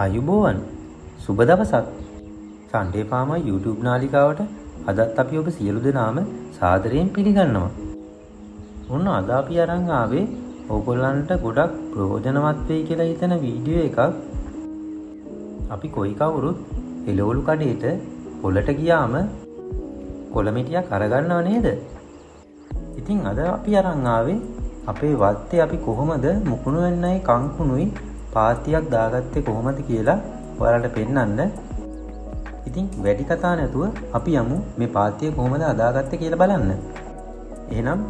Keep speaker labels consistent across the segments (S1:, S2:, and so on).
S1: ආයුබෝවන් සුබ දවසක් සන්ඩේ ෆාමර් YouTube නාලිකාවට අදත් අපි ඔබ සියලු දෙනාම සාදරයෙන් පිළිගන්නවා. ඔන්න අද අපි අරන් ආවේ ඕගොල්ලන්ට ගොඩක් ප්‍රයෝජනවත් වෙයි කියලා හිතන වීඩියෝ එකක්. අපි කොයි කවුරුත් එළවලු කඩේට පොළට ගියාම කොළමිටියක් අරගන්නව නේද? ඉතින් අද අපි අරන් ආවේ අපේ වත්තේ අපි කොහොමද මුකුණු වෙන්නයි කංකුණුයි පාතියක් දාගත්තේ කොහොමද කියලා ඔයාලට පෙන්නන්න. ඉතින් වැඩි කතා නැතුව අපි යමු මේ පාතිය කොහොමද හදාගත්තේ කියලා බලන්න. එහෙනම්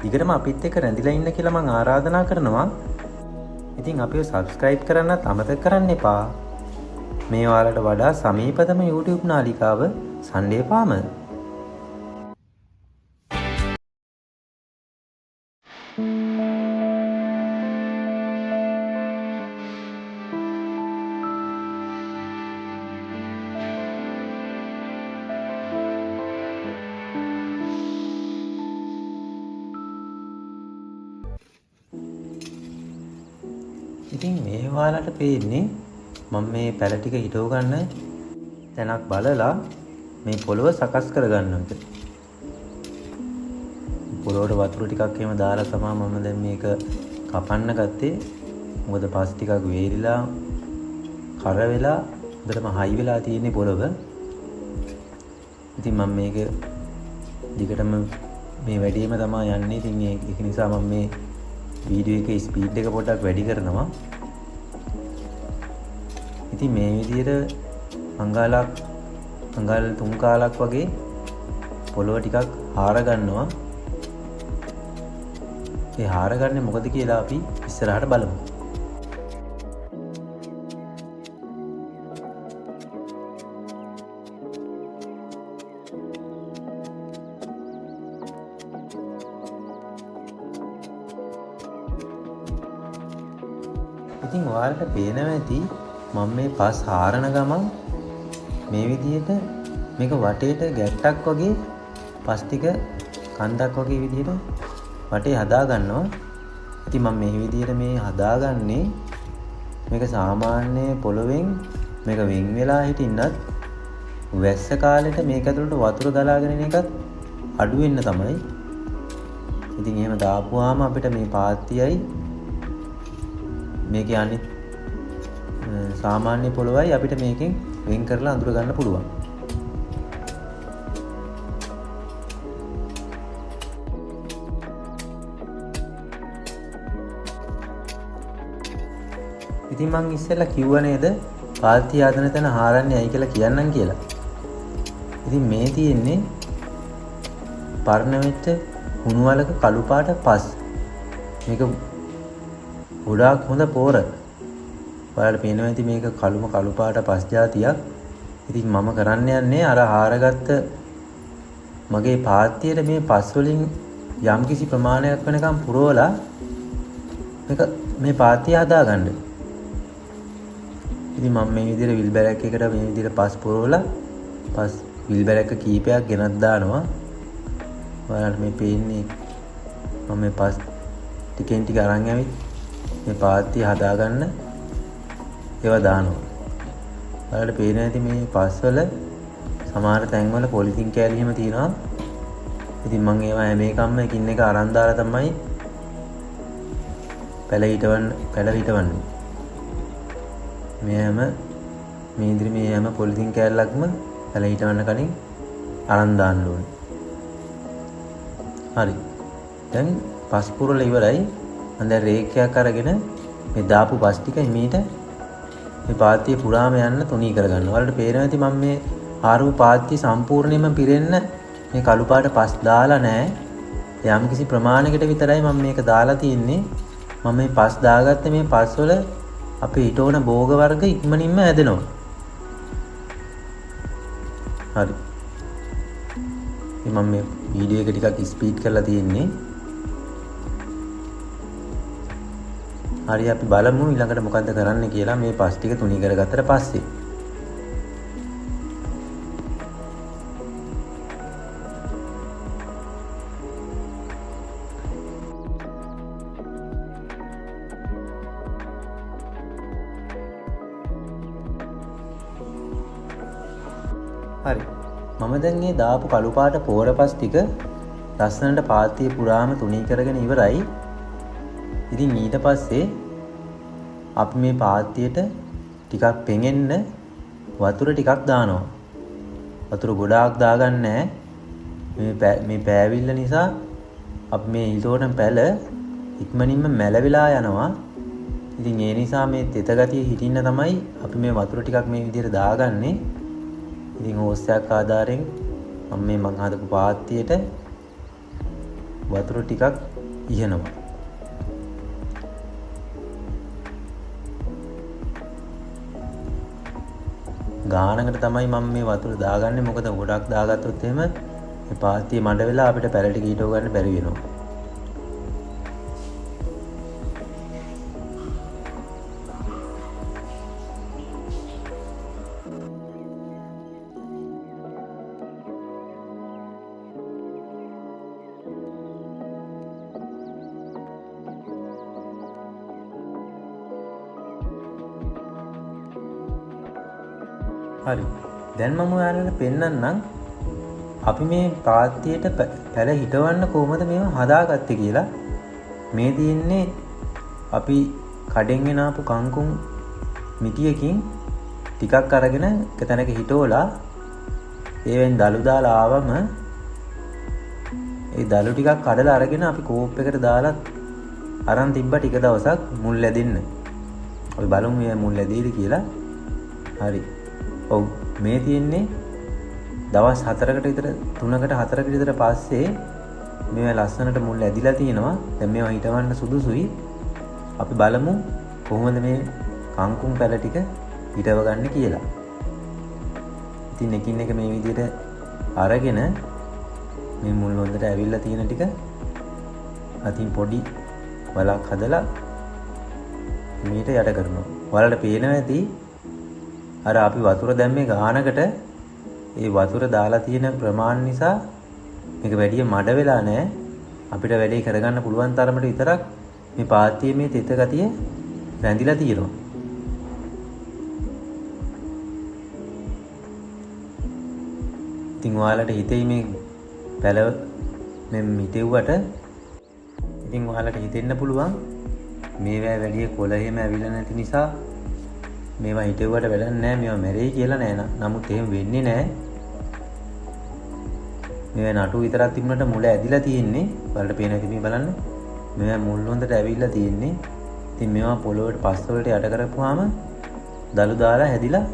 S1: දිගටම අපිත් එක්ක රැඳිලා ඉන්න කියලා මම ආරාධනා කරනවා. ඉතින් අපිව subscribe කරන්නත් අමතක කරන්න එපා. මේ ඔයාලට වඩා සමීපතම YouTube නාලිකාව Sunday Farmer. ඉතින් මේ ඔයාලට පේන්නේ මම මේ පැල ටික හිටව ගන්න තැනක් බලලා මේ පොළව සකස් කරගන්න එක. පොළොවට වතුර ටිකක් එහෙම දාලා තමයි මම දැන් මේක කපන්න ගත්තේ. මොකද පස් ටිකක් වේලිලා කර වෙලා හොඳටම හයි වෙලා තියෙන්නේ පොළව. ඉතින් මම මේක දිගටම මේ වැඩේම තමයි යන්නේ. ඉතින් ඒක නිසා මම මේ වීඩියෝ එකේ ස්පීඩ් එක පොඩ්ඩක් වැඩි කරනවා. ඉතින් මේ විදිහට අඟල් 3 කාලක් වගේ පොළොව ටිකක් හාර ගන්නවා. ඒ හාර ගන්නේ මොකද කියලා අපි ඉස්සරහට බලමු. ඉතින් ඔයාලට පේනවා ඇති මම මේ පස් හාරන ගමන් මේ විදිහට මේක වටේට ගැට්ටක් වගේ පස් ටික කන්දක් වගේ විදිහට වටේ හදා ගන්නවා. ඉතින් මම මේ විදිහට මේ හදාගන්නේ මේක සාමාන්‍ය පොළවෙන් මේක වෙන් වෙලා හිටින්නත් වැස්ස කාලෙට මේක ඇතුළට වතුර ගලාගෙන එන එකත් අඩු වෙන්න තමයි. ඉතින් එහෙම දාපුවාම අපිට මේ පාත්තියයි මේකේ අනිත් සාමාන්‍ය පොළොවයි අපිට මේකෙන් වෙන් කරලා අඳුර ගන්න පුළුවන්. ඉතින් මං ඉස්සෙල්ලා කිව්ව නේද පාත්තිය හදන තැන හාරන්නේ ඇයි කියලා කියන්නම් කියලා. ඉතින් මේ තියෙන්නේ පරණ වෙච්ච හුණු වලක කළු පාට පස්. මේක ගොඩාක් හොඳ පෝර. ඔයාලට පේනවා ඇති මේක කළු පාට පස් జాතියක්. ඉතින් මම කරන්න යන්නේ අර හාරගත්ත මගේ පාත්තියට මේ පස් වලින් යම්කිසි ප්‍රමාණයක් වෙනකම් පුරවලා මේ පාත්තිය හදාගන්න. ඉතින් මම මේ විදිහට විල් බැරක් එකකට මේ විදිහට පස් පුරවලා පස් විල් බැරක කීපයක් ගෙනත් දානවා. ඔයාලට මේ පේන්නේ මම මේ පස් ටිකෙන් ටික අරන් ඇවිත් මේ පාත්තිය හදාගන්න ඒවා දානවා. ඔයාලට පේන ඇති මේ පස්වල සමහර තැන්වල පොලිතින් කෑලි එහෙම තියෙනවා. ඉතින් මම ඒවා හැම එකක්ම එකින් එක අරන් දාලා තමයි පැල හිටවන්නේ. මේ හැම පොලිතින් කෑල්ලක්ම පැල හිටවන්න කලින් අරන් දාන්න ඕනේ. හරි. දැන් පස් පුරලා ඉවරයි. මම දැන් රේඛයක් අරගෙන මේ දාපු පස් ටික හිමීට මේ පාත්තිය පුරාම යන්න තුනී කරගන්නවා. ඔයාලට පේනවා ඇති මම මේ ආරූ පාත්තිය සම්පූර්ණයෙන්ම පිරෙන්න මේ කළු පාට පස් දාලා නැහැ. යම්කිසි ප්‍රමාණයකට විතරයි මම මේක දාලා තියෙන්නේ. මම මේ පස් දාගත්තේ මේ පස් වල අපේ ඊටෝන භෝග වර්ග ඉක්මනින්ම හැදෙනවා. හරි. මම මේ වීඩියෝ එක ටිකක් ස්පීඩ් කරලා තියෙන්නේ. හරි අපි බලමු ඊළඟට මොකද්ද කරන්න කියලා මේ පස් ටික තුනී කරගත්තට පස්සේ. හරි. මම දැන් මේ දාපු කළු පාට පෝරපස් ටික ලස්සනට පාත්තිය පුරාම තුනී කරගෙන ඉවරයි. ඉතින් ඊට පස්සේ අපි මේ පාත්තියට ටිකක් පෙඟෙන්න වතුර ටිකක් දානවා. වතුර ගොඩාක් දාගන්න නැහැ. මේ පෑවිල්ල නිසා අපි මේ ඊටෝටම පැල ඉක්මනින්ම මැලවිලා යනවා. ඉතින් ඒ නිසා මේ තෙත ගතිය හිටින්න තමයි අපි මේ වතුර ටිකක් මේ විදිහට දාගන්නේ. ඉතින් හෝස් එකක් ආධාරයෙන් මම හදපු පාත්තියට වතුර ටිකක් ඉහනවා. ගානකට තමයි මම මේ වතුර දාගන්නේ. මොකද ගොඩක් දාගත්තොත් එහෙම මේ පාත්තිය මඩ වෙලා අපිට පැල ටික ඊටව ගන්න බැරි වෙනවා. හරි. දැන් මම ඔයාලට පෙන්නන්නම් අපි මේ පාත්තියට පැල හිටවන්න කොහොමද මේව හදාගත්තේ කියලා. මේ තියෙන්නේ අපි කඩෙන් ගෙන ආපු කංකුම් මිටියකින් ටිකක් අරගෙන එක තැනක හිටවලා ඒවෙන් දළු දාලා ආවම ඒ දළු ටිකක් කඩලා අරගෙන අපි කෝප් එකට දාලා අරන් තිබ්බා ටික දවසක් මුල් ලැදෙන්න. අපි බලමු මේ මුල් ලැදීද කියලා. හරි. ඔව් මේ තියෙන්නේ දවස් 4කට විතර 3කට 4කට විතර පස්සේ මේවා ලස්සනට මුල් ඇදිලා තියෙනවා. දැන් මේවා හිටවන්න සුදුසුයි. අපි බලමු කොහොමද මේ කංකුම් පැල ටික හිටව ගන්න කියලා. ඉතින් එකින් එක මේ විදිහට අරගෙන මේ මුල් හොඳට ඇවිල්ලා තියෙන ටික අතින් පොඩි වලක් හදලා මේට යට කරනවා. ඔයාලට පේනවා ඇති අර අපි වතුර දැම්මේ ගානකට ඒ වතුර දාලා තියෙන ප්‍රමාණ නිසා මේක වැඩි මඩ වෙලා නැහැ. අපිට වැඩේ කරගන්න පුළුවන් තරමට විතරක් මේ පාත්තියේ මේ තෙත ගතිය රැඳිලා තියෙනවා. ඉතින් ඔයාලට හිතෙයි මේ පැල මේ මිටෙව්වට ඉතින් ඔයාලට හිතෙන්න පුළුවන් මේවා වැඩි කොළ එහෙම ඇවිල්ලා නැති නිසා මේවා හිටෙව්වට වැඩක් නැහැ, මේවා මැරෙයි කියලා නෑ. නමුත් එහෙම වෙන්නේ නැහැ. මේවා නටු විතරක් තිබුණාට මුල ඇදිලා තියෙන්නේ. ඔයාලට පේන හැටි මේ බලන්න. මේවා මුල් හොඳට ඇවිල්ලා තියෙන්නේ. ඉතින් මේවා පොළොවට පස් වලට යට කරපුවාම දළු දාලා හැදිලා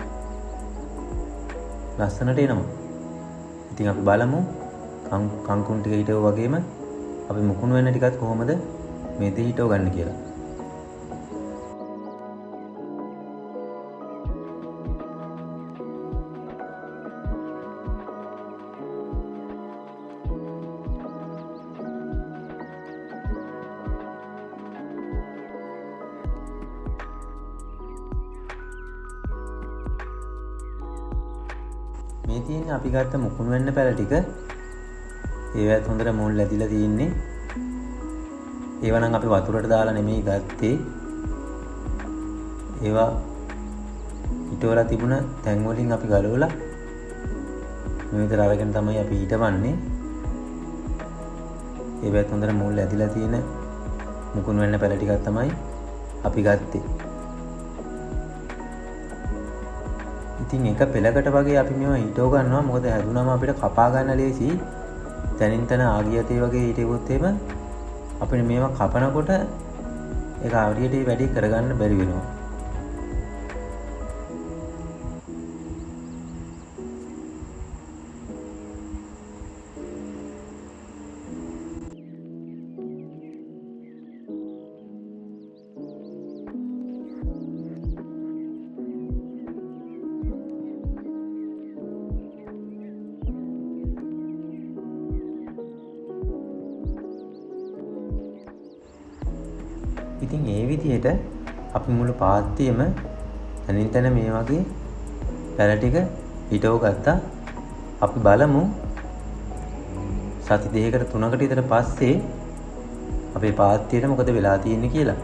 S1: ලස්සනට එනවා. ඉතින් අපි බලමු කංකුම් ටික හිටව වගේම අපි මුකුණු වෙන ටිකත් කොහොමද මේ තේ හිටව ගන්න කියලා. මේ තියෙන්නේ අපි ගත්ත මුකුණු වෙන්න පැල ටික. ඒවත් හොඳට මුල් ඇදිලා තියෙන්නේ. ඒවා නම් අපි වතුරට දාලා නෙමෙයි ගත්තේ. ඒවා හිටවලා තිබුණ තැන් වලින් අපි ගලවලා මේ විතර අරගෙන තමයි අපි හිටවන්නේ. ඒවත් හොඳට මුල් ඇදිලා තියෙන මුකුණු වෙන්න පැල ටිකක් තමයි අපි ගත්තේ. ඉතින් එක පෙලකට වගේ අපි මේවා හිටව ගන්නවා. මොකද හැදුනම අපිට කපා ගන්න ලේසි. තනින් තන ආගියතේ වගේ හිටෙවොත් එහෙම අපිට මේවා කපනකොට ඒක ආරියට වැඩි කරගන්න බැරි වෙනවා. ඉතින් ඒ විදිහට අපි මුළු පාත්තියම තනින් තන මේ වගේ පැල ටික හිටව ගත්තා. අපි බලමු සති දෙකකට 3කට විතර පස්සේ අපේ පාත්තියට මොකද වෙලා තියෙන්නේ කියලා.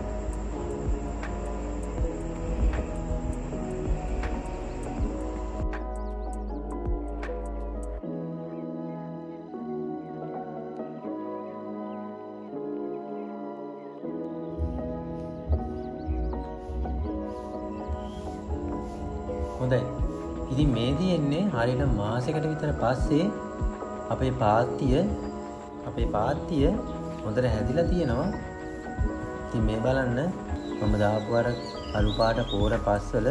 S1: හොඳයි. ඉතින් මේ තියෙන්නේ හරියට මාසයකට විතර පස්සේ අපේ පාත්තිය හොඳට හැදිලා තියෙනවා. ඉතින් මේ බලන්න මම දාපු අර අලු පාට පෝර පස්වල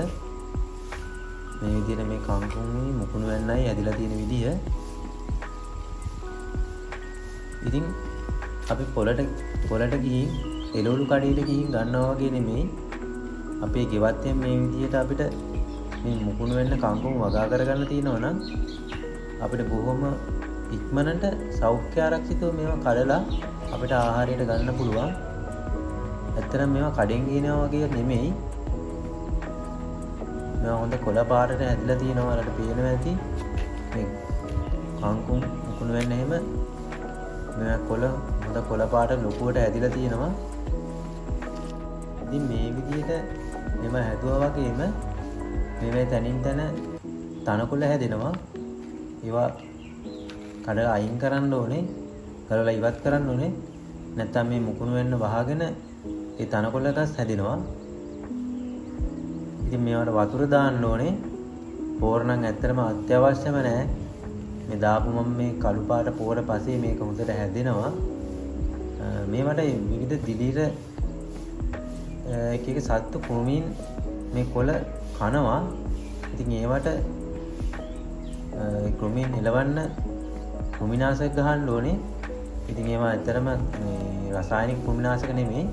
S1: මේ විදිහට මේ කංකුම්යි මුකුණු වෙන්නයි හැදිලා තියෙන විදිහ. ඉතින් අපි පොළට ගිහින් එළවලු කඩේට ගිහින් ගන්නවා වගේ නෙමෙයි. අපේ ගෙවත්තෙන් මේ විදිහට අපිට මේ මුකුණු වෙන්න කංකුම් වගා කරගන්න තියෙනවා නම් අපිට බොහොම ඉක්මනට සෞඛ්‍ය ආරක්ෂිතව මේවා කඩලා අපිට ආහාරයට ගන්න පුළුවන්. ඇත්තටම මේවා කඩෙන් ගිනනවා වගේ නෙමෙයි. මේවා හොඳ කොළ පාටට හැදිලා තියෙනවා. වලට පේනවා ඇති. මේ කංකුම් මුකුණු වෙන්න එහෙම මේවා හොඳ කොළ පාට ලොකුවට හැදිලා තියෙනවා. ඉතින් මේ විදිහට මෙව හැදුවා වගේම මේවා තනින් තන තනකොළ හැදෙනවා. ඒවා කඩලා අයින් කරන්න ඕනේ. කරලා ඉවත් කරන්න ඕනේ. නැත්නම් මේ මුකුණු වෙන්න වහගෙන ඒ තනකොළ ගස් හැදෙනවා. ඉතින් මේවට වතුර දාන්න ඕනේ. පෝර නම් ඇත්තටම අත්‍යවශ්‍යම නැහැ. මේ දාපු මම මේ කළු පාට පෝර පස්සේ මේක හොඳට හැදෙනවා. මේවට විවිධ දිලීර එක සත්තු ක්‍රමීන් මේ කොළ කනවා. ඉතින් ඒවට ක්‍රමීන් එලවන්න කෘමිනාශක ගහන්න ඕනේ. ඉතින් ඒවා ඇත්තටම මේ රසායනික කෘමිනාශක නෙමෙයි.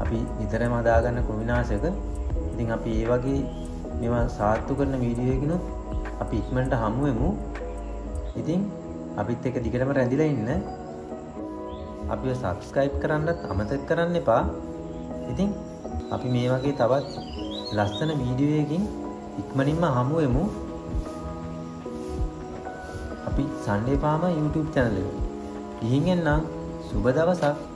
S1: අපි විතරම හදාගන්න කෘමිනාශක. ඉතින් අපි ඒ වගේ මේවා සාත්තු කරන වීඩියෝ එකකිනුත් අපි ඉක්මනට හමු වෙමු. ඉතින් අපිත් එක්ක දිගටම රැඳිලා ඉන්න. අපිව subscribe කරන්නත් අමතක කරන්න එපා. ඉතින් අපි මේ වගේ තවත් ලස්සන වීඩියෝ එකකින් ඉක්මනින්ම හමු වෙමු. අපි Sunday Farmer YouTube channel එකට. ගිහින් එන්නම්. සුබ දවසක්.